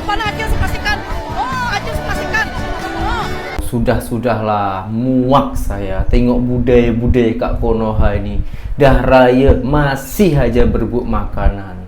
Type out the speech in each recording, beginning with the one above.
mana Acil sepastikan. Oh, Acil sepastikan. Oh. Sudahlah, muak saya tengok budaya-budaya Kak Konoha ini. Dah raya masih aja berebut makanan.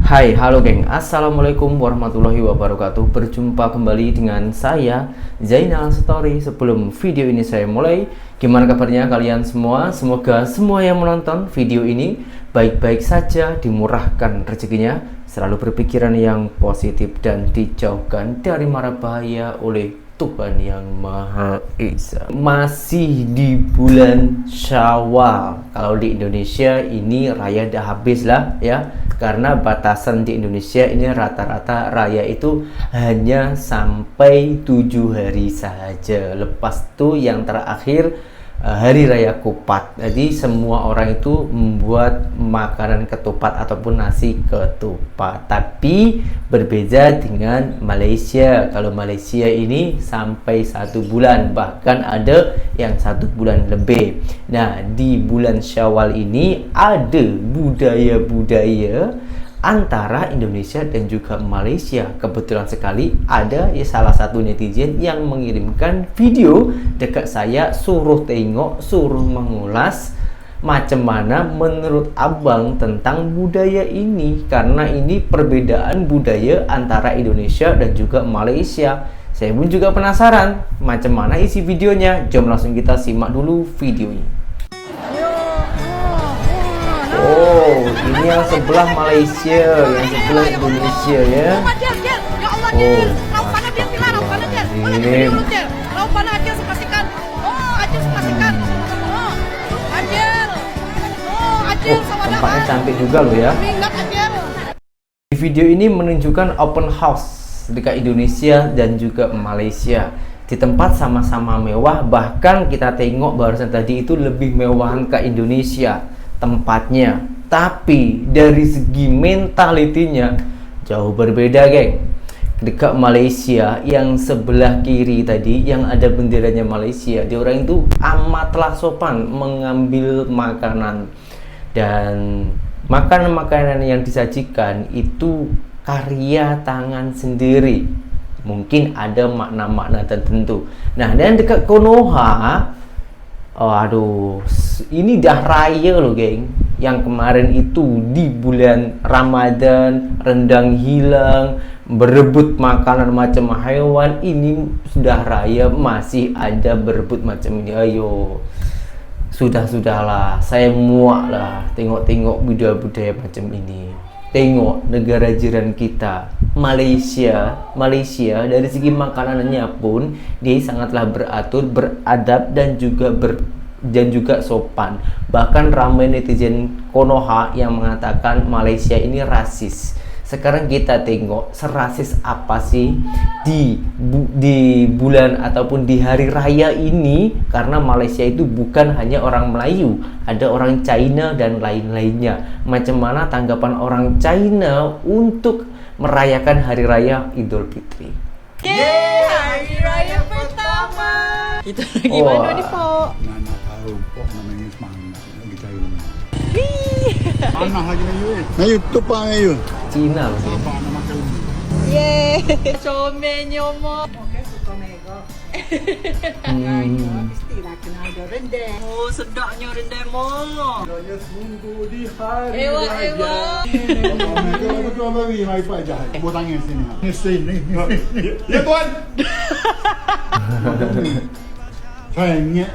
Hai, halo geng. Assalamualaikum warahmatullahi wabarakatuh. Berjumpa kembali dengan saya, Zainal Story. Sebelum video ini saya mulai, gimana kabarnya kalian semua? Semoga semua yang menonton video ini baik-baik saja, dimurahkan rezekinya, selalu berpikiran yang positif dan dijauhkan dari mara bahaya oleh Tuhan yang Maha Esa. Masih di bulan Syawal. Kalau di Indonesia ini raya dah habis lah ya. Karena batasan di Indonesia ini rata-rata raya itu hanya sampai 7 hari saja. Lepas itu yang terakhir hari raya Kupat. Jadi semua orang itu membuat makanan ketupat ataupun nasi ketupat. Tapi berbeda dengan Malaysia. Kalau Malaysia ini sampai 1 bulan, bahkan ada yang 1 bulan lebih. Nah, di bulan Syawal ini ada budaya-budaya antara Indonesia dan juga Malaysia. Kebetulan sekali ada salah satu netizen yang mengirimkan video dekat saya, suruh tengok, suruh mengulas macam mana menurut abang tentang budaya ini, karena ini perbedaan budaya antara Indonesia dan juga Malaysia. Saya pun juga penasaran macam mana isi videonya. Jom langsung kita simak dulu videonya. Oh, ini yang sebelah Malaysia, yang sebelah Indonesia ya. Oh, tempatnya cantik juga loh ya. Di video ini menunjukkan open house dekat Indonesia dan juga Malaysia. Di tempat sama-sama mewah, bahkan kita tengok barusan tadi itu lebih mewahan ke Indonesia tempatnya, tapi dari segi mentalitinya jauh berbeda geng. Dekat Malaysia yang sebelah kiri tadi yang ada benderanya Malaysia, dia orang itu amatlah sopan mengambil makanan, dan makanan-makanan yang disajikan itu karya tangan sendiri. Mungkin ada makna-makna tertentu. Nah, dan dekat Konoha, oh, aduh, ini dah raya loh geng. Yang kemarin itu di bulan Ramadan, rendang hilang, berebut makanan macam hewan. Ini sudah raya masih ada berebut macam ini. Ayo, sudahlah, saya muak lah tengok-tengok budaya-budaya macam ini. Tengok negara jiran kita, Malaysia dari segi makanannya pun dia sangatlah beratur, beradab dan juga sopan. Bahkan ramai netizen Konoha yang mengatakan Malaysia ini rasis. Sekarang kita tengok serasis apa sih di bulan ataupun di hari raya ini, karena Malaysia itu bukan hanya orang Melayu, ada orang China dan lain-lainnya. Macam mana tanggapan orang China untuk merayakan hari raya Idul Fitri? Yeay, hari raya pertama. Kita lagi mana nih, Pak? Nak tahu Pak namanya semangat lagi cari. Panas lagi Melayu. Tu Pak Melayu. Cina loh. Apa nak makan? Yeay, comelnya mo. Okey, suka mega. Mestilah kena ada rendang. Oh, sedapnya rendang mo. Raya sungguh di hari raya. Ewa. Betul bagi mari Pak jahat. Buat tangan sini. Ni sini. Ya tuan. Sayangnya.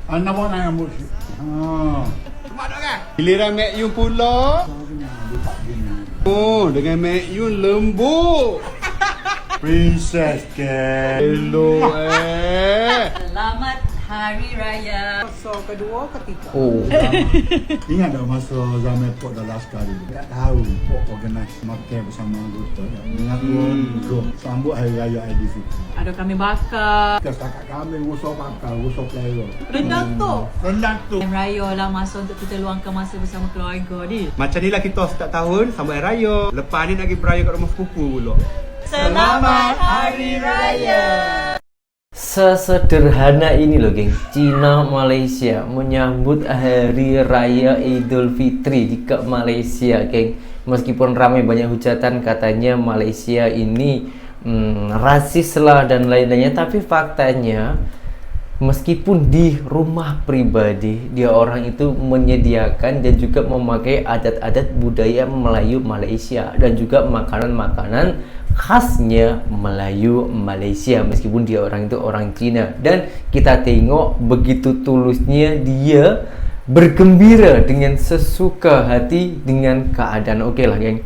Anak mau nanya musik. Cuma tak kan? Giliran Mek Yun pula. Oh, dengan Mek Yun lembut. Princess ke. Hello Selamat Hari Raya. So, kedua, ketiga. Oh, Ingat tak masa zaman Pok dah last kali? Tak tahu Pok organize makan bersama anggota. Ingat pun sambut Hari Raya Aidilfitri. Ada kami bakar. Kita setakat kami rusuk bakar, rusuk pelera. Rendang tu. Rendang tu. Hari Raya lah masa untuk kita luangkan masa bersama keluarga ni. Macam ni lah kita setiap tahun sambut Hari Raya. Lepas ni nak pergi beraya kat rumah sepupu pula. Selamat Hari Raya. Sesederhana ini loh geng, Cina Malaysia menyambut Hari Raya Idul Fitri di Malaysia geng. Meskipun ramai banyak hujatan katanya Malaysia ini rasis lah dan lain-lainnya, tapi faktanya meskipun di rumah pribadi dia orang itu menyediakan dan juga memakai adat-adat budaya Melayu Malaysia dan juga makanan-makanan khasnya Melayu Malaysia meskipun dia orang itu orang Cina. Dan kita tengok begitu tulusnya dia bergembira dengan sesuka hati dengan keadaan. Oke lah geng,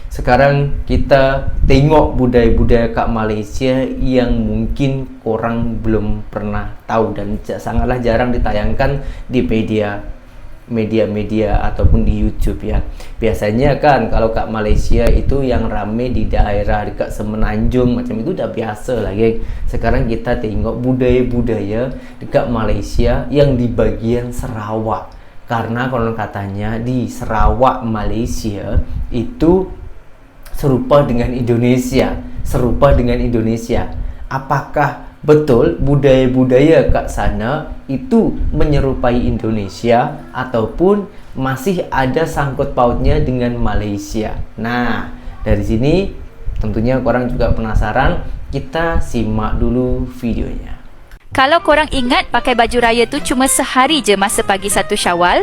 sekarang kita tengok budaya-budaya kat Malaysia yang mungkin korang belum pernah tahu dan sangatlah jarang ditayangkan di media-media ataupun di YouTube ya. Biasanya kan kalau kat Malaysia itu yang rame di daerah dekat Semenanjung macam itu udah biasa lah geng. Sekarang kita tengok budaya-budaya dekat Malaysia yang di bagian Sarawak, karena konon katanya di Sarawak Malaysia itu serupa dengan Indonesia. Apakah betul budaya-budaya kat sana itu menyerupai Indonesia ataupun masih ada sangkut pautnya dengan Malaysia? Nah, dari sini tentunya korang juga penasaran. Kita simak dulu videonya. Kalau korang ingat pakai baju raya tu cuma sehari je masa pagi 1 Syawal?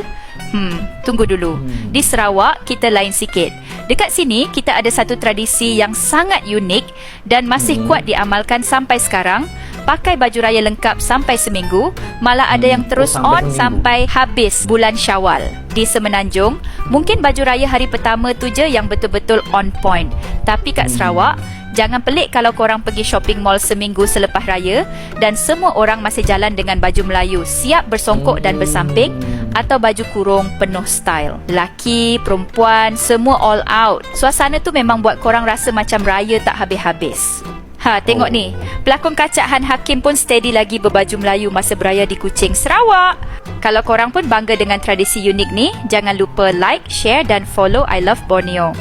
Tunggu dulu. Di Sarawak kita lain sikit. Dekat sini kita ada satu tradisi yang sangat unik dan masih kuat diamalkan sampai sekarang. Pakai baju raya lengkap sampai seminggu, malah ada yang terus sampai habis bulan Syawal. Di Semenanjung, mungkin baju raya hari pertama tu je yang betul-betul on point. Tapi kat Sarawak, jangan pelik kalau korang pergi shopping mall seminggu selepas raya dan semua orang masih jalan dengan baju Melayu, siap bersongkok dan bersamping, atau baju kurung penuh style. Lelaki, perempuan, semua all out. Suasana tu memang buat korang rasa macam raya tak habis-habis. Tengok ni, pelakon kacak Han Hakim pun steady lagi berbaju Melayu masa beraya di Kuching, Sarawak. Kalau korang pun bangga dengan tradisi unik ni, jangan lupa like, share dan follow I Love Borneo.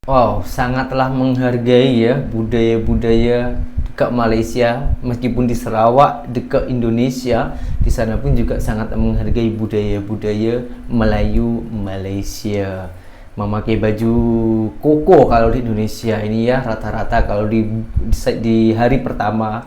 Wow, sangatlah menghargai ya budaya-budaya dekat Malaysia. Meskipun di Sarawak dekat Indonesia, di sana pun juga sangat menghargai budaya-budaya Melayu Malaysia. Memakai baju koko kalau di Indonesia ini ya, rata-rata kalau di hari pertama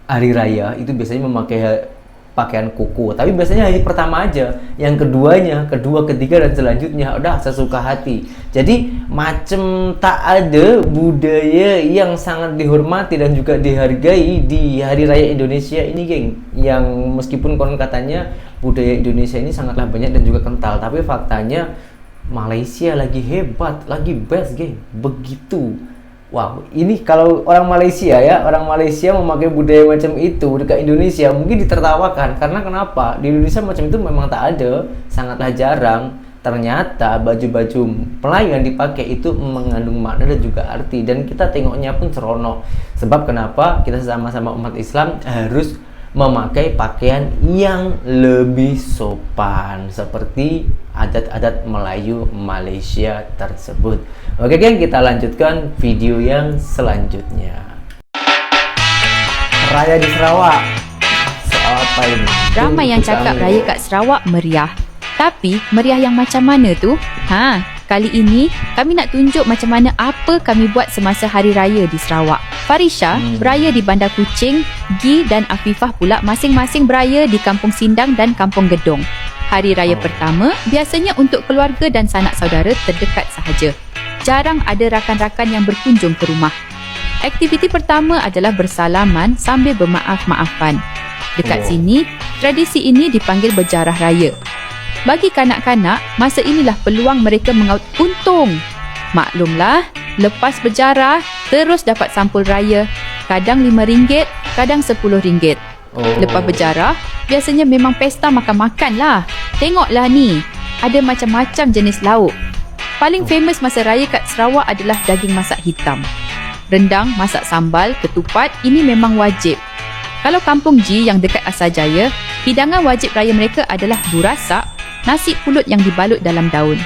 hari raya itu biasanya memakai pakaian koko, tapi biasanya hari pertama aja. Yang keduanya, kedua, ketiga dan selanjutnya udah sesuka hati. Jadi macam tak ada budaya yang sangat dihormati dan juga dihargai di hari raya Indonesia ini geng. Yang meskipun konon katanya budaya Indonesia ini sangatlah banyak dan juga kental, tapi faktanya Malaysia lagi hebat, lagi best geng. Begitu. Wow, ini kalau orang Malaysia ya, orang Malaysia memakai budaya macam itu dekat Indonesia mungkin ditertawakan. Karena kenapa? Di Indonesia macam itu memang tak ada, sangatlah jarang. Ternyata baju-baju Melayu yang dipakai itu mengandung makna dan juga arti, dan kita tengoknya pun seronok. Sebab kenapa? Kita sama-sama umat Islam harus memakai pakaian yang lebih sopan seperti adat-adat Melayu Malaysia tersebut. Oke geng, kita lanjutkan video yang selanjutnya. Raya di Sarawak. Soal apa ini? Ramai yang cakap raya kat Sarawak meriah. Tapi meriah yang macam mana tu? Kali ini kami nak tunjuk macam mana apa kami buat semasa hari raya di Sarawak. Farisha beraya di Bandar Kuching, Gi dan Afifah pula masing-masing beraya di Kampung Sindang dan Kampung Gedong. Hari raya pertama biasanya untuk keluarga dan sanak saudara terdekat sahaja. Jarang ada rakan-rakan yang berkunjung ke rumah. Aktiviti pertama adalah bersalaman sambil bermaaf-maafan. Dekat sini, tradisi ini dipanggil berjarah raya. Bagi kanak-kanak, masa inilah peluang mereka mengaut untung. Maklumlah, lepas berjarah, terus dapat sampul raya. Kadang RM5, kadang RM10. Lepas berjarah, biasanya memang pesta makan-makan lah. Tengoklah ni, ada macam-macam jenis lauk. Paling famous masa raya kat Sarawak adalah daging masak hitam. Rendang, masak sambal, ketupat, ini memang wajib. Kalau Kampung G yang dekat Asajaya, hidangan wajib raya mereka adalah burasak, nasi pulut yang dibalut dalam daun.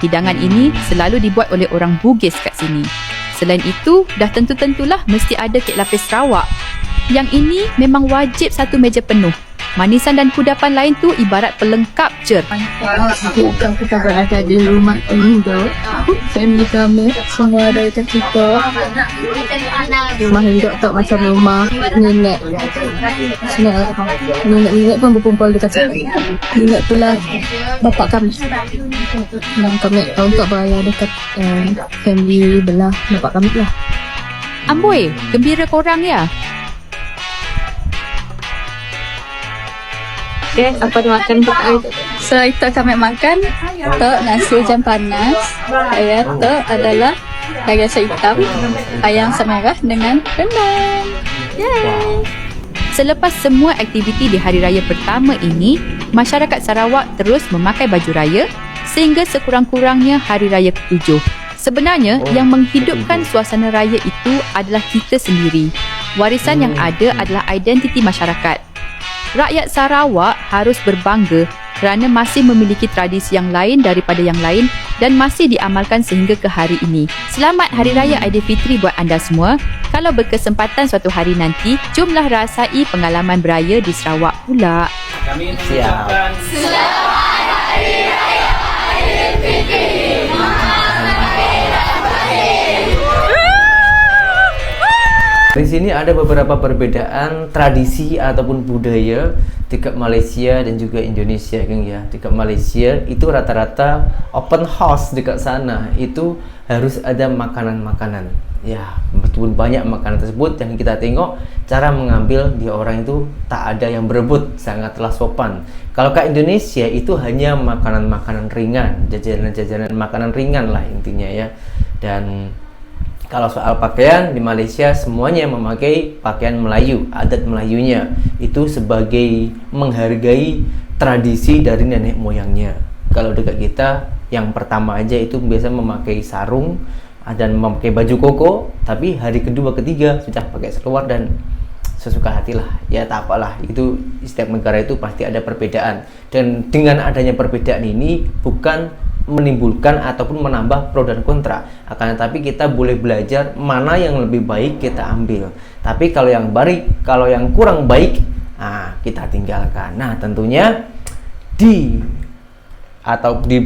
Hidangan ini selalu dibuat oleh orang Bugis kat sini. Selain itu, dah tentu-tentulah mesti ada kek lapis Sarawak. Yang ini memang wajib satu meja penuh. Manisan dan kudapan lain tu ibarat pelengkap je. Kita berada di rumah Indo. Family kami semua ada dekat kita. Rumah Indo tak macam rumah nenek. Nenek pun berkumpul dekat sini. Nenek pula bapak kami. Dan kami untuk beraya dekat family belah bapak kami lah. Amboi, gembira korang ya? Okay, apa dimakan untuk hari tu? So, itu kami makan tok nasi hujan panas. Tok adalah daging rasa hitam, ayam semerah dengan rendang. Yay! Selepas semua aktiviti di Hari Raya pertama ini, masyarakat Sarawak terus memakai baju raya sehingga sekurang-kurangnya Hari Raya ke-7. Sebenarnya, yang menghidupkan suasana raya itu adalah kita sendiri. Warisan yang ada adalah identiti masyarakat. Rakyat Sarawak harus berbangga kerana masih memiliki tradisi yang lain daripada yang lain dan masih diamalkan sehingga ke hari ini. Selamat Hari Raya Aidilfitri buat anda semua. Kalau berkesempatan suatu hari nanti, jomlah rasai pengalaman beraya di Sarawak pula. Siap. Di sini ada beberapa perbedaan tradisi ataupun budaya dekat Malaysia dan juga Indonesia, kan ya. Dekat Malaysia itu rata-rata open house dekat sana itu harus ada makanan-makanan. Ya, meskipun banyak makanan tersebut yang kita tengok cara mengambil di orang itu tak ada yang berebut, sangatlah sopan. Kalau ke Indonesia itu hanya makanan-makanan ringan, jajanan-jajanan makanan ringan lah intinya ya. Dan kalau soal pakaian di Malaysia semuanya memakai pakaian Melayu, adat Melayunya. Itu sebagai menghargai tradisi dari nenek moyangnya. Kalau dekat kita yang pertama aja itu biasa memakai sarung dan memakai baju koko, tapi hari kedua ketiga sudah pakai seluar dan sesuka hatilah. Ya tak apalah, itu setiap negara itu pasti ada perbedaan. Dan dengan adanya perbedaan ini bukan menimbulkan ataupun menambah pro dan kontra, akan tetapi kita boleh belajar mana yang lebih baik kita ambil. Tapi kalau yang baik, kalau yang kurang baik, kita tinggalkan. Nah, tentunya di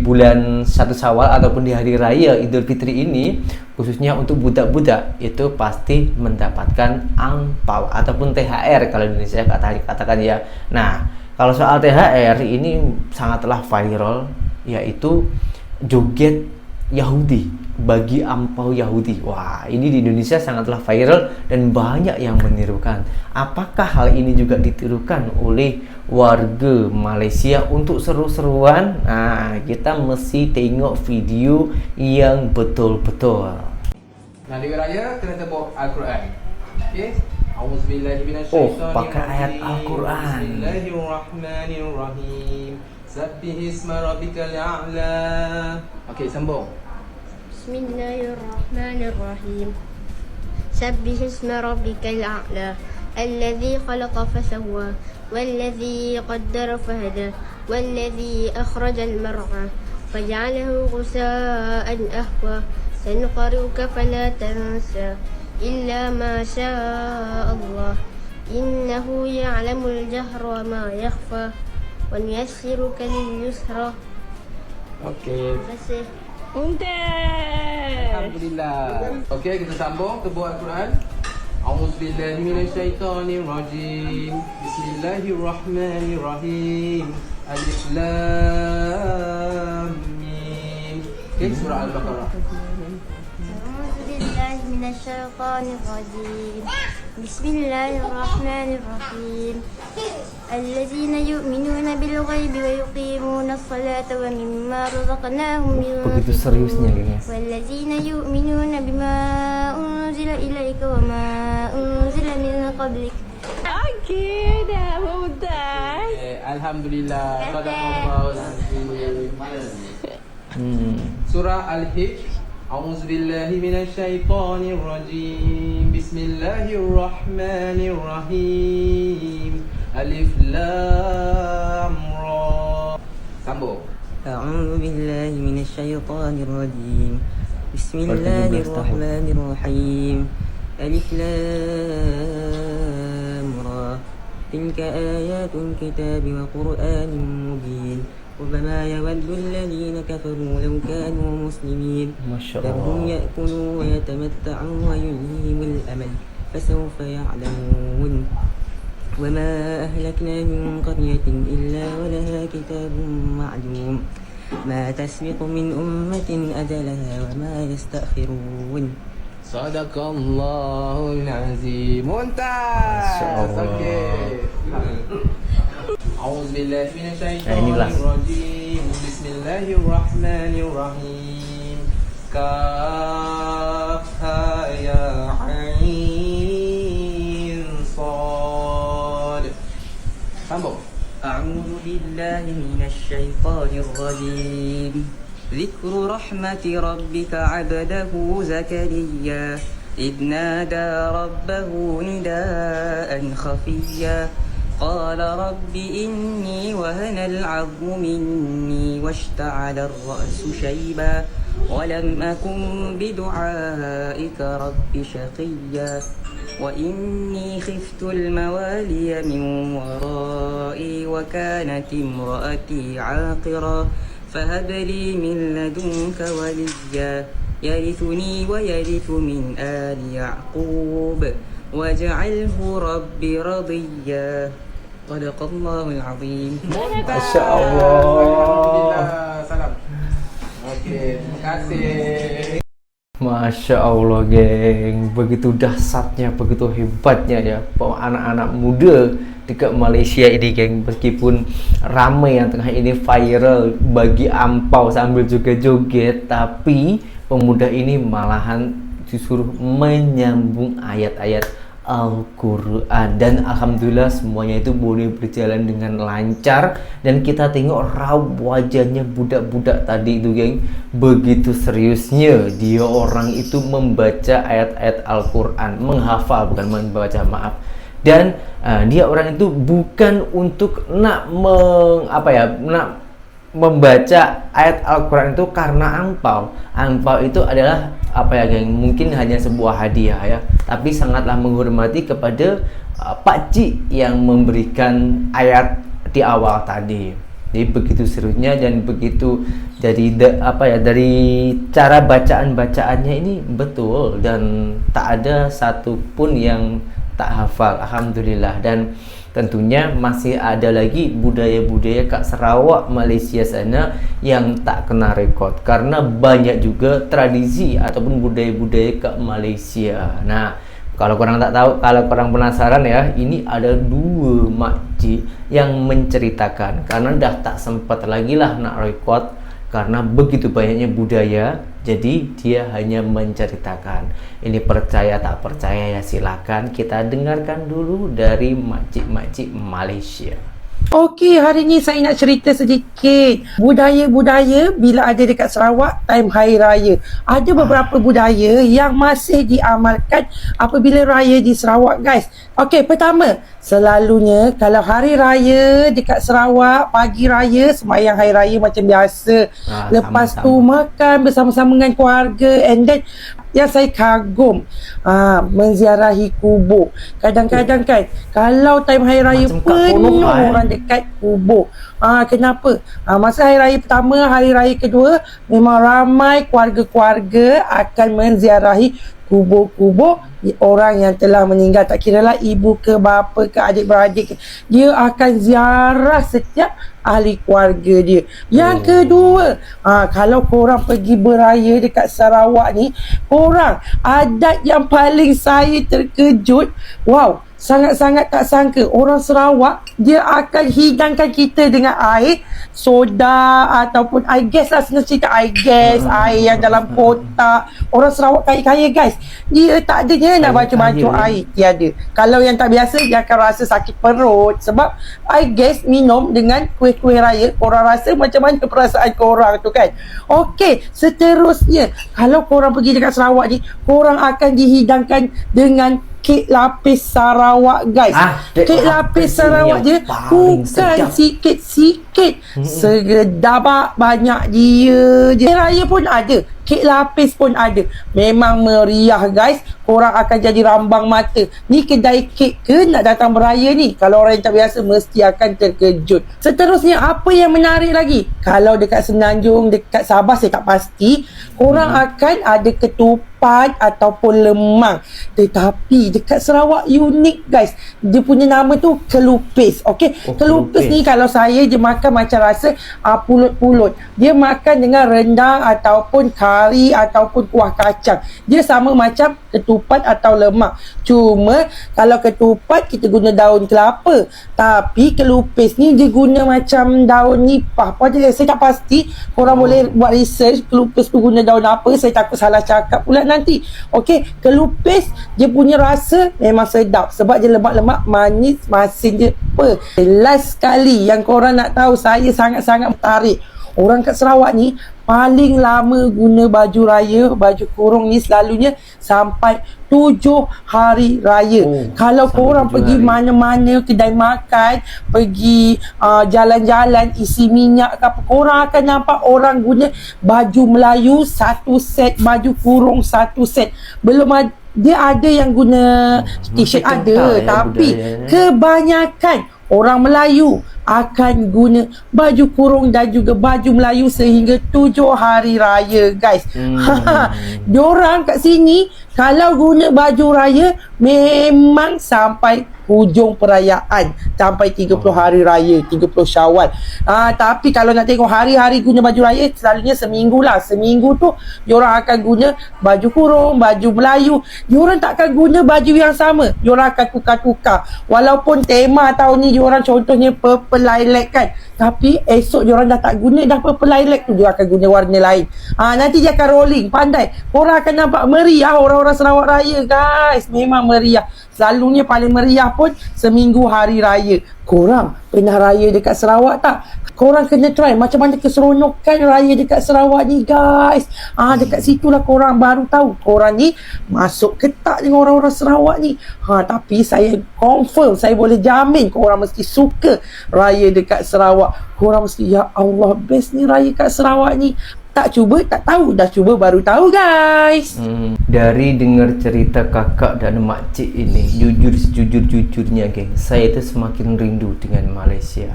bulan 1 Syawal ataupun di hari raya Idul Fitri ini, khususnya untuk budak-budak itu pasti mendapatkan angpau ataupun THR kalau Indonesia katakan ya. Nah, kalau soal THR ini sangatlah viral, yaitu joget Yahudi bagi ampau Yahudi. Wah, ini di Indonesia sangatlah viral dan banyak yang menirukan. Apakah hal ini juga ditirukan oleh warga Malaysia untuk seru-seruan? Nah, kita mesti tengok video yang betul-betul. Nah, di raya kena tepuk Al-Quran. Okey. Auzubillahiminasyaitanirrajim. pakai ayat Al-Quran. Bismillahirrahmanirrahim. Sabbih isma rabbikal a'la. Okey, sambung. Bismillahirrahmanirrahim. Sabbih isma rabbikal a'la. Alladhi khalaqa fasawwa, walladhi qaddara fahada, walladhi akhrajal mar'a, faj'alahu ghusaa'an ahwa. Sanuqri'uka fala tansa illa ma syaa Allah. Innahu ya'lamul jahra wa ma yakhfa. Wa nuyassiruka lil yusra. Okey. Terima kasih. Alhamdulillah. Okey, kita sambung ke buah Al-Quran. A'udzubillahi minasyaitonirrajim. Bismillahirrahmanirrahim. Alif Lam Mim. Okey, surah Al-Baqarah. A'udzubillahi minasyaitonirrajim. Bismillahirrahmanirrahim. الذين يؤمنون بالغيب ويقيمون الصلاة ومما رزقناهم Begitu seriusnya guys. والذين يؤمنون بما أنزل إليك وما أنزل من قبلك. Okey, dah mudah. Alhamdulillah. Sadaqallahul azim. Surah Al-Hijr. A'udzubillahi minasyaitonirrajim. Bismillahirrahmanirrahim. Alif Lam Ra. Sambung. أعوذ بالله من الشيطان الرجيم بسم الله الرحمن الرحيم ألف لام تلك آيات الكتاب وقرآن مبين ربما يود الذين كفروا لو كانوا مسلمين ذرهم يأكلوا ويتمتعوا ويلهيهم الأمل فسوف يعلمون وما أهلكنا من قرية إلا ولها كتاب معلوم ما تسبق من أمة أجلها وما يستأخرون صدق الله العظيم. Mantap. Okey. Auzubillahi minasyaitonirrajim. Bismillahirrahmanirrahim. Kaf ha ya ain sad. Sambung. أعوذ بالله من الشيطان الرجيم ذكر رحمة ربك عبده زكريا إذ نادى ربه نداء خفيا قال رب إني وهن العظم مني واشتعل الرأس شيبا ولم أكن بدعائك رب شقيا وإني خفت الموالي من ورائي وكانت امرأتي عاقرا فهب لي من لدنك وليا يرثني ويرث من آل يعقوب واجعله رب رضيا صدق الله العظيم. Masya Allah. Salam. Okey, terima kasih. Masya Allah geng, begitu dahsyatnya, begitu hebatnya ya anak-anak muda dekat Malaysia ini geng. Meskipun ramai yang tengah ini viral bagi ampau sambil juga joget, tapi pemuda ini malahan disuruh menyambung ayat-ayat Al-Quran, dan alhamdulillah semuanya itu boleh berjalan dengan lancar. Dan kita tengok raut wajahnya budak-budak tadi itu geng, begitu seriusnya dia orang itu membaca ayat-ayat Al-Quran, menghafal, bukan membaca, maaf. Dan dia orang itu bukan untuk nak membaca ayat Al-Quran itu karena angpau. Angpau itu adalah geng, mungkin hanya sebuah hadiah ya, tapi sangatlah menghormati kepada pakcik yang memberikan ayat di awal tadi. Jadi begitu seriusnya dan begitu dari dari cara bacaan-bacaannya ini betul, dan tak ada satupun yang tak hafal, alhamdulillah. Dan tentunya masih ada lagi budaya-budaya kat Sarawak, Malaysia sana yang tak kena rekod, karena banyak juga tradisi ataupun budaya-budaya kat Malaysia. Nah, kalau korang tak tahu, kalau korang penasaran ya, ini ada dua makcik yang menceritakan, karena dah tak sempat lagi lah nak rekod karena begitu banyaknya budaya. Jadi dia hanya menceritakan. Ini percaya tak percaya ya silakan kita dengarkan dulu dari makcik-makcik Malaysia. Okey, hari ni saya nak cerita sedikit budaya-budaya bila ada dekat Sarawak time Hari Raya. Ada beberapa budaya yang masih diamalkan apabila raya di Sarawak, guys. Okey, pertama, selalunya kalau Hari Raya dekat Sarawak, pagi raya, sembahyang Hari Raya macam biasa. Lepas tu makan bersama-sama dengan keluarga, and then yang saya kagum, menziarahi kubur. Kadang-kadang kan kalau time Hari Raya macam penuh orang dekat kubur. Kenapa? Masa Hari Raya pertama, Hari Raya kedua, memang ramai keluarga-keluarga akan menziarahi kubur-kubur orang yang telah meninggal. Tak kira lah ibu ke bapa ke adik-beradik ke, dia akan ziarah setiap ahli keluarga dia. Yang kedua, kalau korang pergi beraya dekat Sarawak ni, korang adat yang paling saya terkejut, wow, sangat-sangat tak sangka, orang Sarawak dia akan hidangkan kita dengan air soda ataupun air gas lah, senang cerita air gas, air yang dalam kotak. Orang Sarawak kaya-kaya, guys. Dia tak adanya nak baju-baju air, tiada. Kalau yang tak biasa, dia akan rasa sakit perut sebab air gas minum dengan kuih-kuih raya. Korang rasa macam mana perasaan korang tu kan? Okey, seterusnya, kalau korang pergi dekat Sarawak ni, korang akan dihidangkan dengan kek lapis Sarawak, guys. Kek lapis Sarawak je bukan sikit-sikit sikit. Sedabak banyak dia je. Raya pun ada, kek lapis pun ada. Memang meriah guys. Korang akan jadi rambang mata. Ni kedai kek ke nak datang beraya ni? Kalau orang yang tak biasa mesti akan terkejut. Seterusnya, apa yang menarik lagi? Kalau dekat Semenanjung, dekat Sabah saya tak pasti, korang akan ada ketupat ataupun lemang. Tetapi dekat Sarawak unik guys. Dia punya nama tu kelupis. Okey, kelupis ni kalau saya je makan macam rasa pulut-pulut. Dia makan dengan rendang ataupun kari ataupun kuah kacang. Dia sama macam ketupat atau lemak. Cuma kalau ketupat kita guna daun kelapa, tapi kelupis ni dia guna macam daun nipah. Apa je saya tak pasti. Korang boleh buat research kelupis tu guna daun apa. Saya takut salah cakap pula nanti. Okey, kelupis dia punya rasa memang sedap sebab dia lemak-lemak, manis, masin je. Last sekali yang korang nak tahu, saya sangat-sangat tertarik. Orang kat Sarawak ni paling lama guna baju raya, baju kurung ni selalunya sampai 7 hari raya. Kalau korang pergi mana-mana kedai makan, pergi jalan-jalan isi minyak ke apa, korang akan nampak orang guna baju Melayu satu set, baju kurung satu set. Belum dia ada yang guna t-shirt ada, tapi kebanyakan orang Melayu akan guna baju kurung dan juga baju Melayu sehingga 7 hari raya guys. Diorang kat sini kalau guna baju raya memang sampai hujung perayaan, sampai 30 hari raya, 30 Syawal. Tapi kalau nak tengok hari-hari guna baju raya, selalunya seminggu lah. Seminggu tu diorang akan guna baju kurung, baju Melayu. Diorang takkan guna baju yang sama, diorang akan tukar-tukar. Walaupun tema tahun ni diorang contohnya purple lilac kan, tapi esok diorang dah tak guna dah purple lilac tu, dia akan guna warna lain. Nanti dia akan rolling, pandai. Korang akan nampak meriah orang-orang Sarawak Raya guys. Memang meriah. Selalunya paling meriah pun seminggu hari raya. Korang pernah raya dekat Sarawak tak? Korang kena try macam mana keseronokan raya dekat Sarawak ni guys. Dekat situlah korang baru tahu korang ni masuk ketak dengan orang-orang Sarawak ni. Tapi saya confirm, saya boleh jamin korang mesti suka raya dekat Sarawak. Korang mesti, ya Allah, best ni raya kat Sarawak ni. Tak cuba tak tahu, dah cuba baru tahu guys. Dari dengar cerita kakak dan makcik ini, jujur sejujur-jujurnya geng, saya itu semakin rindu dengan Malaysia.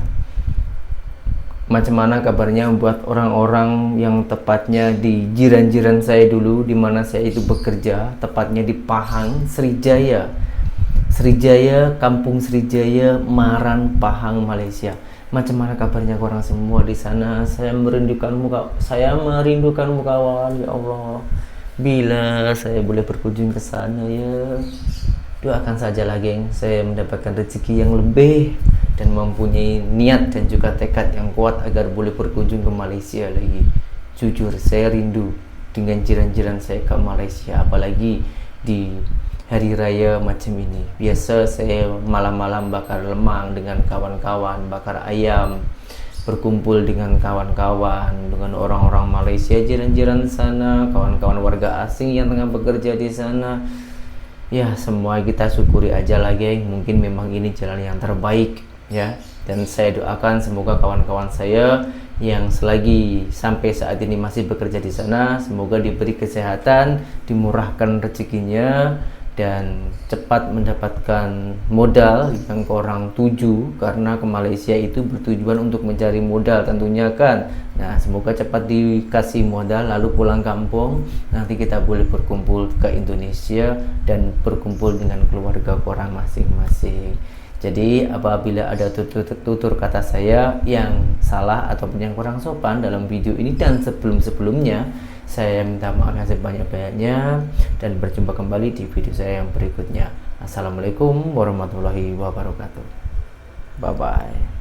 Macam mana kabarnya buat orang-orang yang tepatnya di jiran-jiran saya dulu, di mana saya itu bekerja, tepatnya di Pahang, Srijaya, Kampung Srijaya, Maran, Pahang, Malaysia. Macam mana kabarnya korang semua di sana? Saya merindukanmu kawan, ya Allah. Bila saya boleh berkunjung ke sana ya. Doakan sajalah geng, saya mendapatkan rezeki yang lebih dan mempunyai niat dan juga tekad yang kuat agar boleh berkunjung ke Malaysia lagi. Jujur saya rindu dengan jiran-jiran saya ke Malaysia, apalagi di hari raya macam ini. Biasa saya malam-malam bakar lemang dengan kawan-kawan, bakar ayam, berkumpul dengan kawan-kawan, dengan orang-orang Malaysia, jiran-jiran sana, kawan-kawan warga asing yang tengah bekerja di sana. Ya, semua kita syukuri aja lah geng. Mungkin memang ini jalan yang terbaik ya. Dan saya doakan semoga kawan-kawan saya yang selagi sampai saat ini masih bekerja di sana, semoga diberi kesehatan, dimurahkan rezekinya, dan cepat mendapatkan modal yang korang tuju, karena ke Malaysia itu bertujuan untuk mencari modal tentunya kan. Nah, semoga cepat dikasih modal lalu pulang kampung, nanti kita boleh berkumpul ke Indonesia dan berkumpul dengan keluarga korang masing-masing. Jadi apabila ada tutur kata saya yang salah ataupun yang kurang sopan dalam video ini dan sebelum-sebelumnya, saya minta maaf yang sebanyak-banyaknya dan berjumpa kembali di video saya yang berikutnya. Assalamualaikum warahmatullahi wabarakatuh. Bye bye.